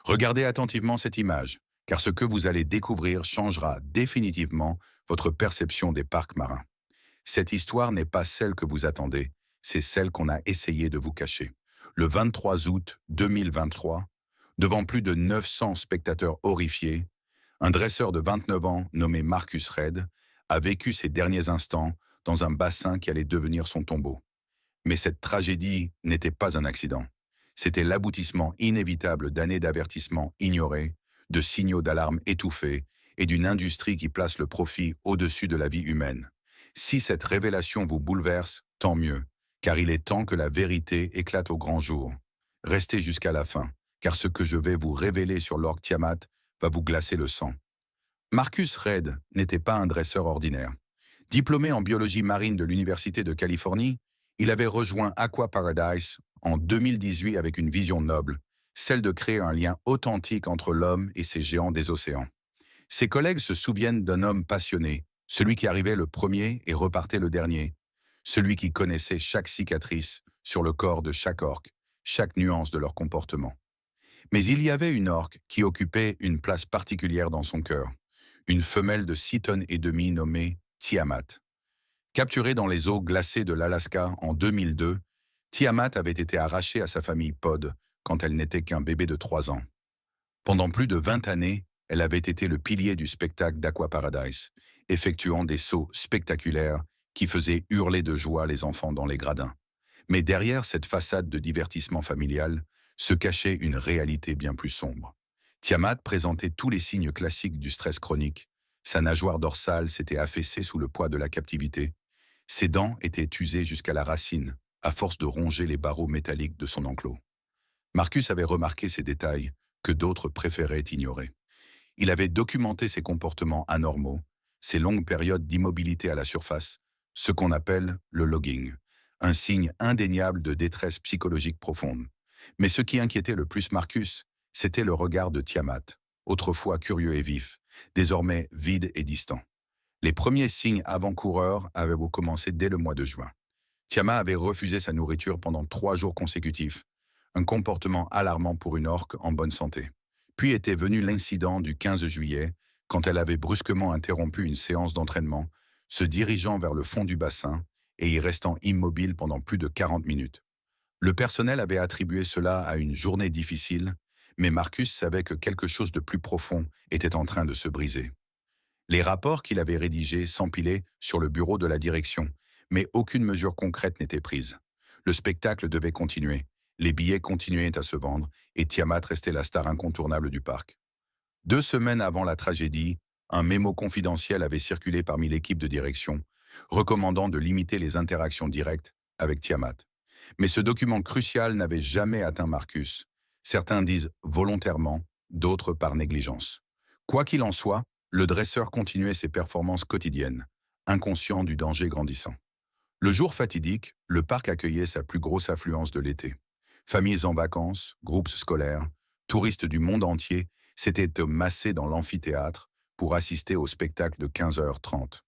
Regardez attentivement cette image, car ce que vous allez découvrir changera définitivement votre perception des parcs marins. Cette histoire n'est pas celle que vous attendez, c'est celle qu'on a essayé de vous cacher. Le 23 août 2023, devant plus de 900 spectateurs horrifiés, un dresseur de 29 ans nommé Marcus Reid a vécu ses derniers instants dans un bassin qui allait devenir son tombeau. Mais cette tragédie n'était pas un accident. C'était l'aboutissement inévitable d'années d'avertissements ignorés, de signaux d'alarme étouffés et d'une industrie qui place le profit au-dessus de la vie humaine. Si cette révélation vous bouleverse, tant mieux, car il est temps que la vérité éclate au grand jour. Restez jusqu'à la fin, car ce que je vais vous révéler sur l'orque Tiamat va vous glacer le sang. Marcus Reid n'était pas un dresseur ordinaire. Diplômé en biologie marine de l'Université de Californie, il avait rejoint Aqua Paradise en 2018 avec une vision noble, celle de créer un lien authentique entre l'homme et ces géants des océans. Ses collègues se souviennent d'un homme passionné, celui qui arrivait le premier et repartait le dernier, celui qui connaissait chaque cicatrice sur le corps de chaque orque, chaque nuance de leur comportement. Mais il y avait une orque qui occupait une place particulière dans son cœur, une femelle de 6 tonnes et demie nommée Tiamat. Capturée dans les eaux glacées de l'Alaska en 2002, Tiamat avait été arrachée à sa famille Pod quand elle n'était qu'un bébé de 3 ans. Pendant plus de 20 années, elle avait été le pilier du spectacle d'Aqua Paradise, effectuant des sauts spectaculaires qui faisaient hurler de joie les enfants dans les gradins. Mais derrière cette façade de divertissement familial se cachait une réalité bien plus sombre. Tiamat présentait tous les signes classiques du stress chronique. Sa nageoire dorsale s'était affaissée sous le poids de la captivité. Ses dents étaient usées jusqu'à la racine, à force de ronger les barreaux métalliques de son enclos. Marcus avait remarqué ces détails que d'autres préféraient ignorer. Il avait documenté ses comportements anormaux, ses longues périodes d'immobilité à la surface, ce qu'on appelle le logging, un signe indéniable de détresse psychologique profonde. Mais ce qui inquiétait le plus Marcus, c'était le regard de Tiamat, autrefois curieux et vif, désormais vide et distant. Les premiers signes avant-coureurs avaient commencé dès le mois de juin. Tiamat avait refusé sa nourriture pendant 3 jours consécutifs, un comportement alarmant pour une orque en bonne santé. Puis était venu l'incident du 15 juillet, quand elle avait brusquement interrompu une séance d'entraînement, se dirigeant vers le fond du bassin et y restant immobile pendant plus de 40 minutes. Le personnel avait attribué cela à une journée difficile, mais Marcus savait que quelque chose de plus profond était en train de se briser. Les rapports qu'il avait rédigés s'empilaient sur le bureau de la direction, mais aucune mesure concrète n'était prise. Le spectacle devait continuer, les billets continuaient à se vendre, et Tiamat restait la star incontournable du parc. 2 semaines avant la tragédie, un mémo confidentiel avait circulé parmi l'équipe de direction, recommandant de limiter les interactions directes avec Tiamat. Mais ce document crucial n'avait jamais atteint Marcus. Certains disent volontairement, d'autres par négligence. Quoi qu'il en soit, le dresseur continuait ses performances quotidiennes, inconscient du danger grandissant. Le jour fatidique, le parc accueillait sa plus grosse affluence de l'été. Familles en vacances, groupes scolaires, touristes du monde entier s'étaient massés dans l'amphithéâtre pour assister au spectacle de 15h30.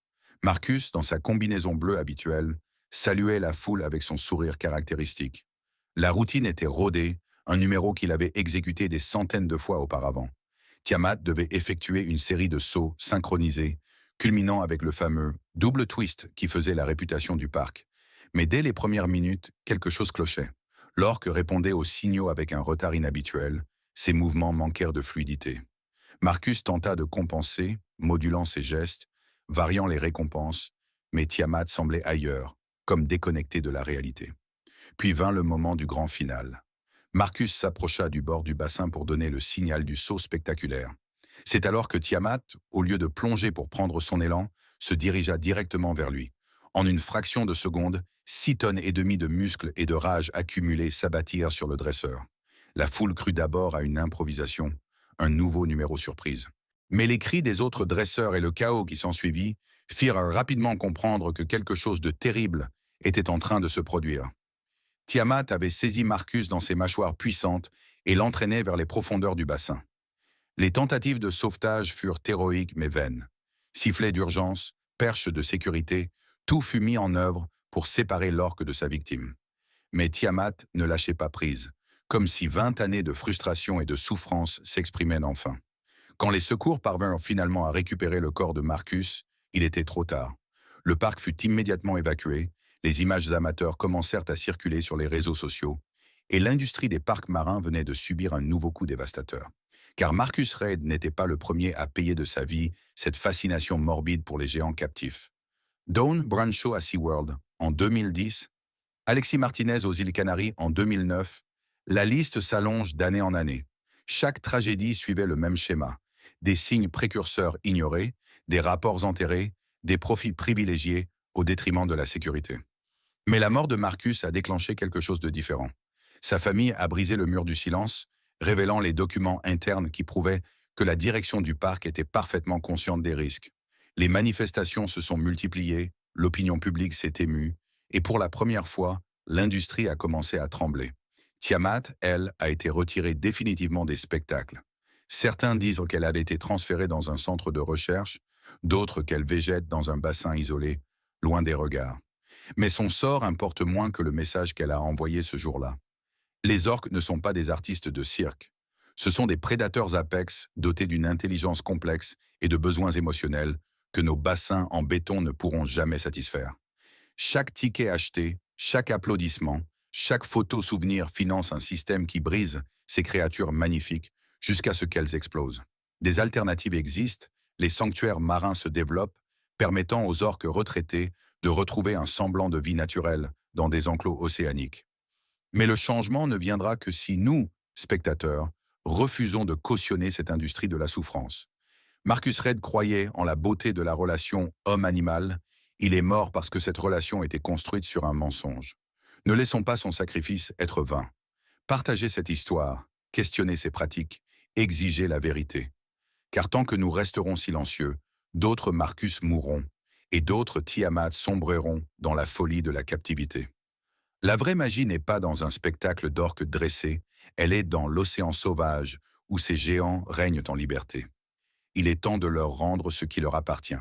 Marcus, dans sa combinaison bleue habituelle, saluait la foule avec son sourire caractéristique. La routine était rodée, un numéro qu'il avait exécuté des centaines de fois auparavant. Tiamat devait effectuer une série de sauts synchronisés, culminant avec le fameux double twist qui faisait la réputation du parc. Mais dès les premières minutes, quelque chose clochait. L'orque répondait aux signaux avec un retard inhabituel, ses mouvements manquèrent de fluidité. Marcus tenta de compenser, modulant ses gestes, variant les récompenses, mais Tiamat semblait ailleurs, comme déconnecté de la réalité. Puis vint le moment du grand final. Marcus s'approcha du bord du bassin pour donner le signal du saut spectaculaire. C'est alors que Tiamat, au lieu de plonger pour prendre son élan, se dirigea directement vers lui. En une fraction de seconde, 6 tonnes et demie de muscles et de rage accumulés s'abattirent sur le dresseur. La foule crut d'abord à une improvisation, un nouveau numéro surprise. Mais les cris des autres dresseurs et le chaos qui s'ensuivit firent rapidement comprendre que quelque chose de terrible était en train de se produire. Tiamat avait saisi Marcus dans ses mâchoires puissantes et l'entraînait vers les profondeurs du bassin. Les tentatives de sauvetage furent héroïques mais vaines. Sifflets d'urgence, perches de sécurité, tout fut mis en œuvre pour séparer l'orque de sa victime. Mais Tiamat ne lâchait pas prise. comme si 20 années de frustration et de souffrance s'exprimaient enfin. Quand les secours parvinrent finalement à récupérer le corps de Marcus, il était trop tard. Le parc fut immédiatement évacué, les images amateurs commencèrent à circuler sur les réseaux sociaux, et l'industrie des parcs marins venait de subir un nouveau coup dévastateur. Car Marcus Reid n'était pas le premier à payer de sa vie cette fascination morbide pour les géants captifs. Dawn Brancheau à SeaWorld en 2010, Alexis Martinez aux îles Canaries en 2009, la liste s'allonge d'année en année. Chaque tragédie suivait le même schéma. Des signes précurseurs ignorés, des rapports enterrés, des profits privilégiés au détriment de la sécurité. Mais la mort de Marcus a déclenché quelque chose de différent. Sa famille a brisé le mur du silence, révélant les documents internes qui prouvaient que la direction du parc était parfaitement consciente des risques. Les manifestations se sont multipliées, l'opinion publique s'est émue, et pour la première fois, l'industrie a commencé à trembler. Tiamat, elle, a été retirée définitivement des spectacles. Certains disent qu'elle avait été transférée dans un centre de recherche, d'autres qu'elle végète dans un bassin isolé, loin des regards. Mais son sort importe moins que le message qu'elle a envoyé ce jour-là. Les orques ne sont pas des artistes de cirque. Ce sont des prédateurs apex dotés d'une intelligence complexe et de besoins émotionnels que nos bassins en béton ne pourront jamais satisfaire. Chaque ticket acheté, chaque applaudissement, chaque photo souvenir finance un système qui brise ces créatures magnifiques jusqu'à ce qu'elles explosent. Des alternatives existent, les sanctuaires marins se développent, permettant aux orques retraités de retrouver un semblant de vie naturelle dans des enclos océaniques. Mais le changement ne viendra que si nous, spectateurs, refusons de cautionner cette industrie de la souffrance. Marcus Reid croyait en la beauté de la relation homme-animal. Il est mort parce que cette relation était construite sur un mensonge. Ne laissons pas son sacrifice être vain. Partagez cette histoire, questionnez ses pratiques, exigez la vérité. Car tant que nous resterons silencieux, d'autres Marcus mourront et d'autres Tiamat sombreront dans la folie de la captivité. La vraie magie n'est pas dans un spectacle d'orques dressés, elle est dans l'océan sauvage où ces géants règnent en liberté. Il est temps de leur rendre ce qui leur appartient.